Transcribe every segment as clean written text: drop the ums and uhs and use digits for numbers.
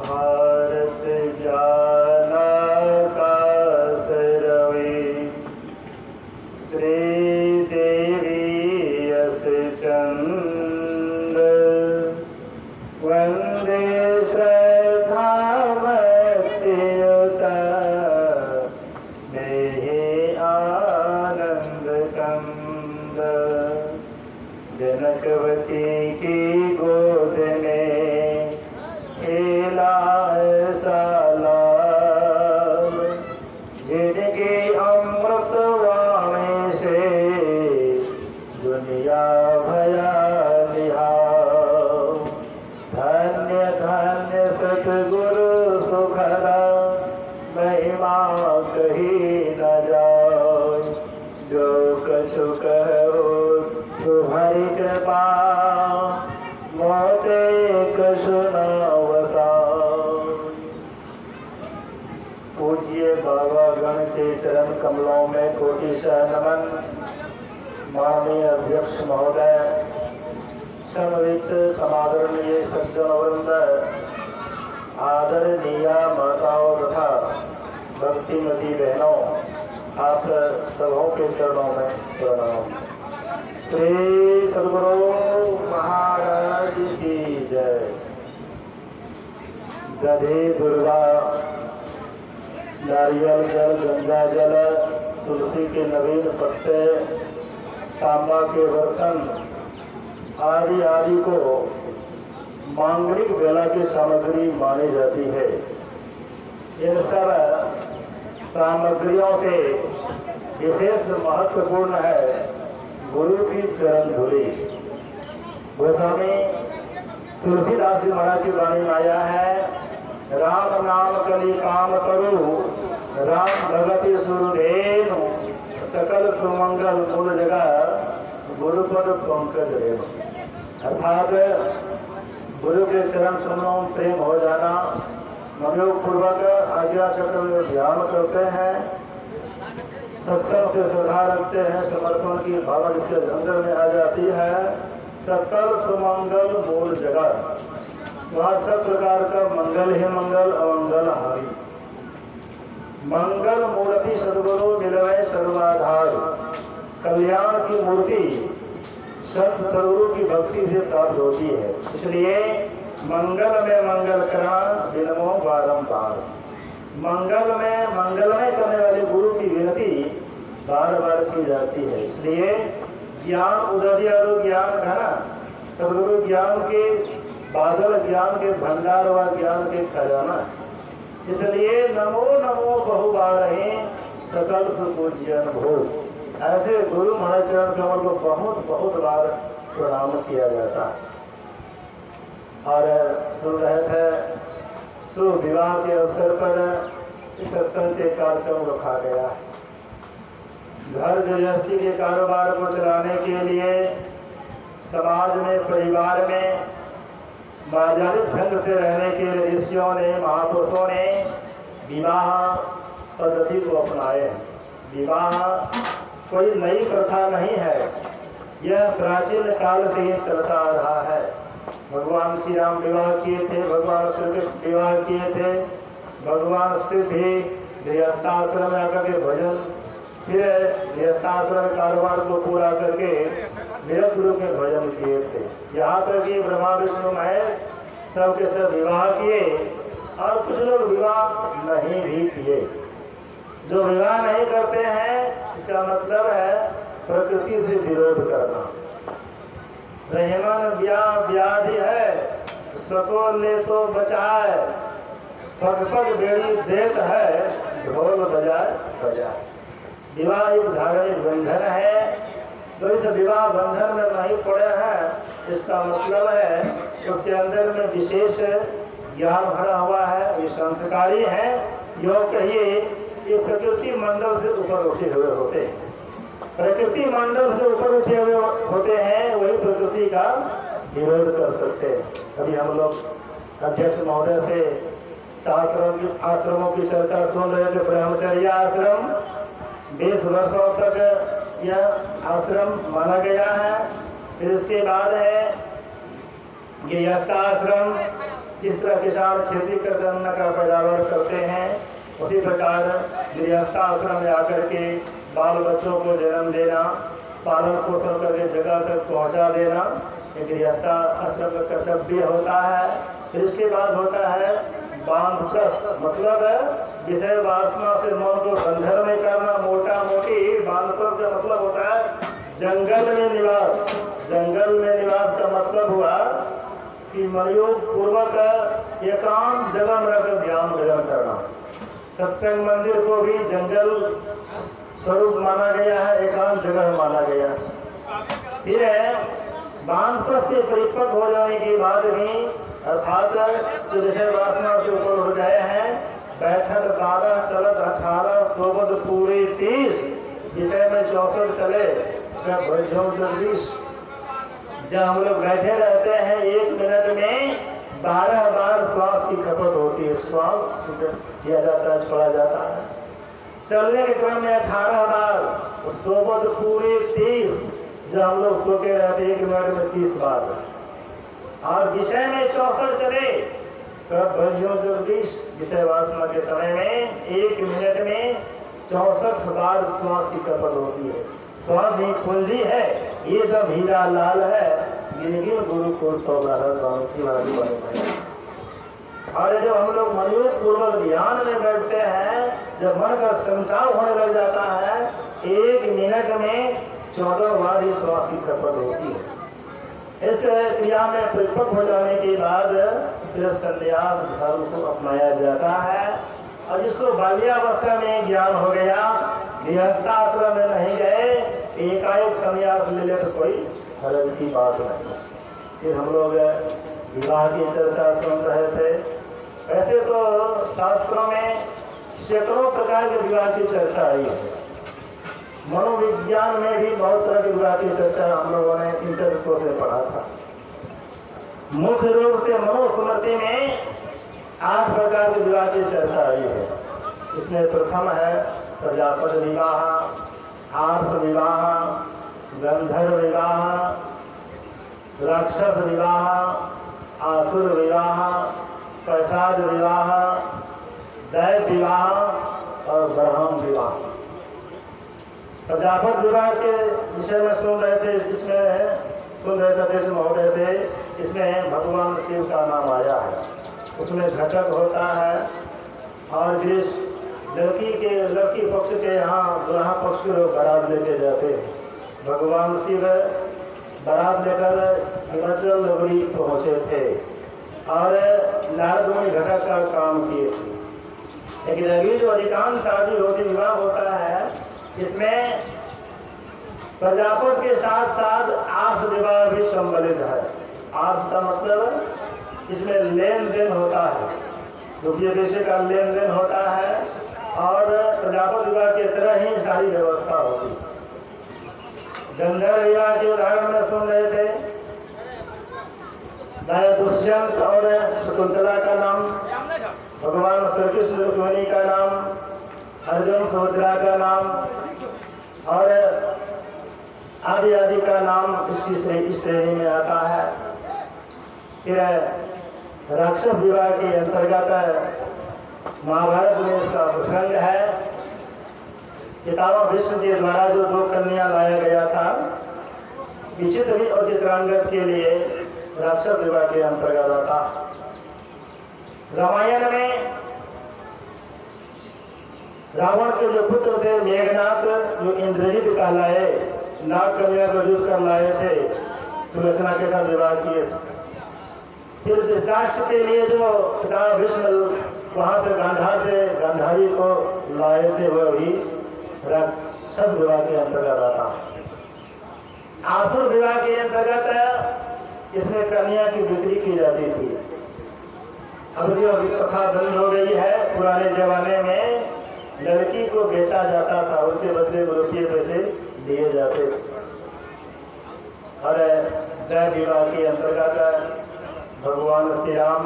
भारत जाना का सरवे श्री देवी यश चंद्र वंदे श्रद्धा भक्तियुता देहि आनंद कंद जनकवती की गोद में खेला सालाब जिनकी अमृत वाणी से दुनिया भया निहार। धन्य धन्य सतगुरु सुखरा महिमा कही न जाए। जो कछु कहो तुम्हारी कृपा मोते कछु न पूज्य बाबा गण के चरण कमलों में कोटिशः नमन। माननीय अध्यक्ष महोदय, समवेत समादरणीय सज्जन वृंद, आदरणीय माताओं तथा भक्तिमती बहनों, आप सबों के चरणों में प्रणाम। श्री सद्गुरु महाराज की जय। गधे दुर्गा नारियल जल, गंगा जल, तुलसी के नवीन पत्ते, तांबा के बर्तन आदि आदि को मांगलिक बेला की सामग्री मानी जाती है। इन सब सामग्रियों से विशेष महत्वपूर्ण है गुरु की चरण धूलि। गोस्वामी तुलसीदास जी महाराज की वाणी में आया है, राम नाम कलि काम करू, राम भगति सुरधेनु, सकल सुमंगल मूल जगह, गुरुपद पंकज रेणु। अर्थात गुरु के चरण कमलों में प्रेम हो जाना, मनोयोग पूर्वक आज्ञा चक्र में ध्यान करते हैं, सत्संग से श्रद्धा रखते हैं, समर्पण की भावना जिसके अंदर में आ जाती है, सकल सुमंगल मूल जगह, वहाँ सब प्रकार का मंगल ही मंगल, अमंगल हारी। मंगल मूर्ति सद्गुरु मिलवे सर्वाधार। कल्याण की मूर्ति संत सद्गुरु की भक्ति से प्राप्त होती है। इसलिए मंगल में मंगल करा विनमो बारंबार। मंगल में मंगलमय करने वाले गुरु की विनती बार बार की जाती है। इसलिए ज्ञान उदय ज्ञान घना, सद्गुरु ज्ञान के बादल, ज्ञान के भंडार व ज्ञान के खजाना। इसलिए नमो नमो बहुबार सकल सुपूज्यन भोग। ऐसे गुरु महाराज चरण कमल को बहुत बहुत बार प्रणाम किया जाता है। और सुन रहे थे शुभ विवाह के अवसर पर इस सत्संग के कार्यक्रम रखा गया है। घर गृहस्थी के कारोबार को चलाने के लिए समाज में, परिवार में मर्यादित ढंग से रहने के लिए ऋषियों ने, महापुरुषों ने विवाह पद्धति को अपनाए हैं। विवाह कोई नई प्रथा नहीं है, यह प्राचीन काल से ही चलता आ रहा है। भगवान श्री राम विवाह किए थे, भगवान श्री कृष्ण विवाह किए थे, भगवान शिव भी गृहस्थाश्रम में आकर के भजन, फिर गृहस्थाश्रम कारोबार को पूरा करके निरंतर गुरु के भजन किए थे। यहाँ तक कि ब्रह्मा विष्णु महेश सबके सब विवाह किए, और कुछ लोग विवाह नहीं भी किए। जो विवाह नहीं करते हैं, इसका मतलब है प्रकृति से विरोध करना। रहमान व्याधि है, सको ले तो बचाए, पग पग बेड़ी देत है, ढोल बजाए बजाए। विवाह एक धार्मिक बंधन है। तो इस विवाह बंधन में नहीं पड़े हैं, इसका मतलब है उसके अंदर में विशेष ज्ञान भरा हुआ है, वे संस्कारी हैं। यो कहिए ये प्रकृति मंडल से ऊपर उठे हुए होते हैं। प्रकृति मंडल से ऊपर उठे हुए होते हैं, वही प्रकृति का विरोध कर सकते हैं। अभी हम लोग अध्यक्ष महोदय से आश्रमों की चर्चा सुन रहे थे। ब्रह्मचर्य आश्रम 20 वर्षों तक यह आश्रम माना गया है। फिर इसके बाद है गृहस्थ आश्रम, जिस तरह किसान खेती करके अन्न का पैदावार करते हैं, उसी प्रकार गृहस्थाश्रम में आकर के बाल बच्चों को जन्म देना, पालन पोषण करके जगह तक पहुंचा देना, ये गृहस्थाश्रम का कर्तव्य होता है। फिर इसके बाद होता है बांधप्रस्थ, मतलब विषय वासना से मन को बंधन में करना। मोटा मोटी बांधप्रस्थ का मतलब होता है जंगल में निवास। जंगल में निवास का मतलब हुआ कि मनयोग पूर्वक एकांत जगह में रहकर ध्यान भजन करना। सत्संग मंदिर को भी जंगल स्वरूप माना गया है, एकांत जगह माना गया। फिर बांधप्रस्थ के परिपक्व हो जाने के बाद भी अर्थात जो विषय वासना से ऊपर हो गए हैं, बैठक 12 चलत 18 सोबत पूरे 30, विषय में 64 चले जब हम लोग बैठे रहते हैं 1 मिनट में 12 बार श्वास की खपत होती है। श्वास किया जाता है, छोड़ा जाता है। चलने के क्रम में 18 बार, सोबत पूरे 30, जब हम लोग सो के रहते 1 मिनट में 30 बार, और विषय में 64 चले तो 20 विषय वासना के समय में 1 मिनट में 64 बार श्वास की खपत होती है। श्वास ही पूंजी है, ये सब हीरा लाल है, गिनगिन गुरु को 100 की वाली बने। और जब हम लोग मनयोग पूर्वक ध्यान में बैठते हैं, जब मन का संचार होने लग जाता है, 1 मिनट में 14 बार ही श्वास की खपत होती है। इस क्रिया में परिपक्व हो जाने के बाद फिर संन्यास धर्म को अपनाया जाता है। और जिसको बाल्यावस्था में ज्ञान हो गया, गृहस्थाश्रम में नहीं गए, एकाएक संन्यास ले ले तो कोई हर्ज की बात नहीं। फिर हम लोग विवाह की चर्चा सुन रहे थे। ऐसे तो शास्त्रों में सैकड़ों प्रकार के विवाह की चर्चा आई है। मनोविज्ञान में भी बहुत तरह के विवाह की चर्चा हम लोगों ने इंटरको से पढ़ा था। मुख्य रूप से मनुस्मृति में 8 प्रकार के विवाह की चर्चा आई है। इसमें प्रथम है प्रजापति विवाह, आर्ष विवाह, गंधर्व विवाह, राक्षस विवाह, आसुर विवाह, प्रसाद विवाह, दैव विवाह और ब्रह्म विवाह। प्रजापति विवाह के विषय में सुन रहे थे, महोदय थे, इसमें भगवान शिव का नाम आया है। उसमें घटक होता है और लड़की पक्ष के यहाँ दुल्हा पक्ष के लोग बारात लेके जाते हैं। भगवान शिव बारात लेकर हिमाचल नगरी पहुँचे थे और नारद मुनि घटक का काम किए थे। लेकिन अभी जो अधिकांश शादी होती विवाह होता है, इसमें प्रजापति के साथ साथ आर्ष विवाह भी सम्मिलित है। आर्ष का मतलब इसमें लेन देन होता है, रुपये पैसे का लेन देन होता है और प्रजापति विवाह की तरह ही सारी व्यवस्था होती है। गंधर्व विवाह के उदाहरण में सुन रहे थे, दुष्यंत और शकुंतला का नाम, भगवान श्री कृष्ण रुक्मिणी का नाम, अर्जुन सुभद्रा का नाम और आदि आदि का नाम इसकी श्रेणी में आता है। फिर राक्षस विवाह के अंतर्गत महाभारत में इसका प्रसंग है। पितामह भीष्म के द्वारा जो 2 कन्या लाया गया था, विचित्र और चित्रांगद के लिए राक्षस विवाह के अंतर्गत आता। रामायण में रावण के जो पुत्र थे मेघनाथ, जो इंद्रजीत कहलाए, नाग कन्या को जुट कर लाए थे, सुलोचना के साथ विवाह किए थे। फिर धृतराष्ट्र के लिए जो पितामह भीष्म वहाँ से गांधारी को लाए थे, वह भी राक्षस विवाह के अंतर्गत आता। आसुर विवाह के अंतर्गत इसमें कन्या की बिक्री की जाती थी। अब जो प्रथा बंद हो गई है, पुराने जमाने में लड़की को बेचा जाता था, उसके बदले रुपये पैसे दिए जाते थे। और दैव विवाह के अंतर्गत भगवान श्री राम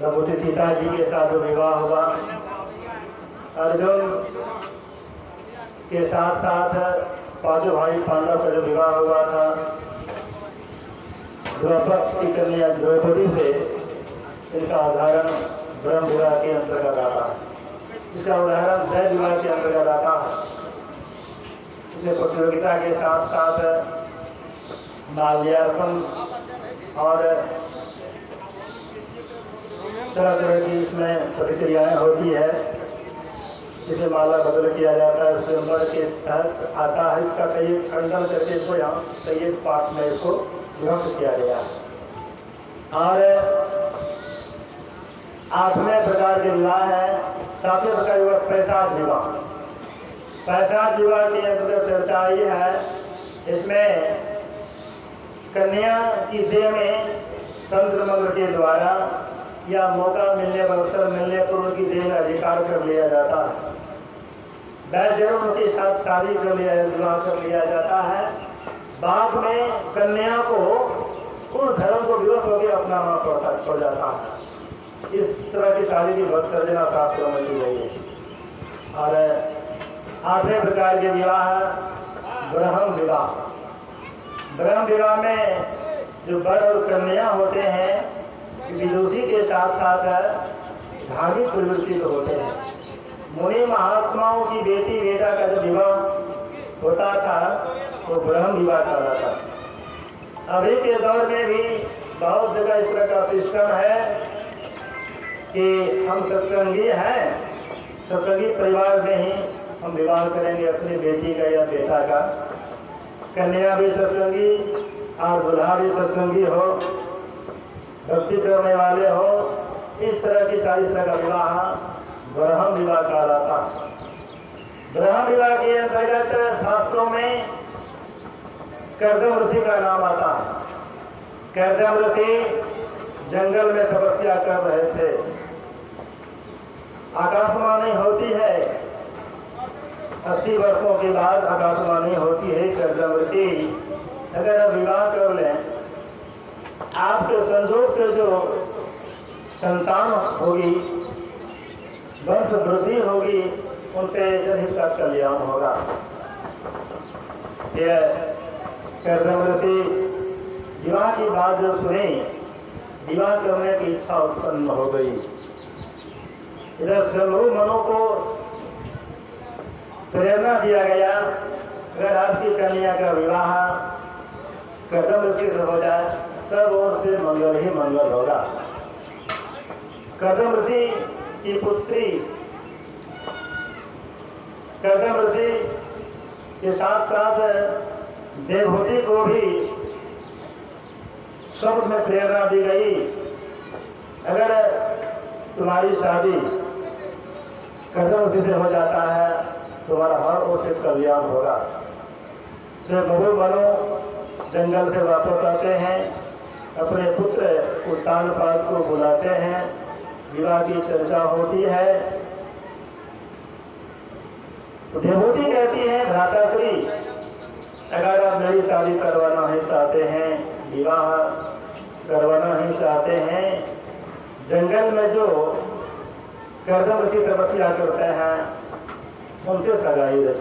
भगवती सीता जी के साथ जो विवाह हुआ, अर्जुन के साथ साथ 5 भाई पांडव का जो विवाह हुआ था, द्रौपदी की कन्या द्रौपदी से इसका उदाहरण ब्रह्म विवाह के अंतर्गत आता है, इसका उदाहरण दैव विवाह के अंतर्गत आता है। इसमें प्रतियोगिता के साथ साथ माल्यार्पण और तरह तरह की इसमें प्रतिक्रियाएं होती है। इसे माला बदल किया जाता है, स्वयंवर के तहत आता है। इसका कई खंडन करके इसको यहाँ कई पाठ में इसको विभक्त किया गया है। और 8वें प्रकार के विवाह है, 7वें प्रकार विवाह पैसाज विवाह। पैसाज विवाह की अंतर्गत चर्चा ये है, इसमें कन्या की देह में तंत्र मंत्र के द्वारा या मौका मिलने पर, अवसर मिलने पर उनकी देह में अधिकार कर लिया जाता है। वैद्य उनके साथ शादी कर लिया, विवाह कर लिया जाता है। बाद में कन्या को उन धर्म को विवश होकर अपनाना पड़ जाता है। इस तरह की शादी की बहुत सर्जना शास्त्रों में की गई है। और 8वें प्रकार के विवाह ब्रह्म विवाह। ब्रह्म विवाह में जो वर और कन्या होते हैं विदुषी के साथ साथ धार्मिक प्रवृत्ति तो होते हैं। मुनि महात्माओं की बेटी बेटा का जो विवाह होता था वो ब्रह्म विवाह कहलाता था। अभी के दौर में भी बहुत जगह इस तरह का सिस्टम है कि हम सत्संगी हैं, सत्संगी परिवार में ही हम विवाह करेंगे अपनी बेटी का या बेटा का। कन्या भी सत्संगी और दूल्हा भी सत्संगी हो, भक्ति करने वाले हो। इस तरह की सारी तरह का विवाह ब्रह्म विवाह कहलाता है। ब्रह्म विवाह के अंतर्गत शास्त्रों में कर्दम ऋषि का नाम आता है। कर्दम ऋषि जंगल में तपस्या कर रहे थे। आकाशवाणी होती है, 80 वर्षों के बाद आकाशवाणी होती है कर्दम ऋषि अगर आप विवाह कर लें, आपके संजोग से जो संतान होगी, वंश वृद्धि होगी, उनसे जनहित का कल्याण होगा। यह कर्दम ऋषि विवाह की बात जब सुनी, विवाह करने की इच्छा उत्पन्न हो गई। इधर शंभु मनु को प्रेरणा दिया गया, अगर आपकी कन्या का विवाह कर्दम ऋषि से हो जाए, सब ओर से मंगल ही मंगल होगा। कर्दम ऋषि की पुत्री कर्दम ऋषि के साथ साथ देवहूति को भी शब्द में प्रेरणा दी गई, अगर तुम्हारी शादी कर्दम ऋषि से हो जाता है, तुम्हारा हर ओर से कल्याण होगा। शंभु मनु जंगल से वापस आते हैं, अपने पुत्र उत्तानपाद को बुलाते हैं, विवाह की चर्चा होती है। देवहूति कहती है, भ्राताश्री अगर आप मेरी शादी करवाना ही चाहते हैं, विवाह करवाना ही चाहते हैं, जंगल में जो कर्दम ऋषि तपस्या करते हैं उनसे सगाई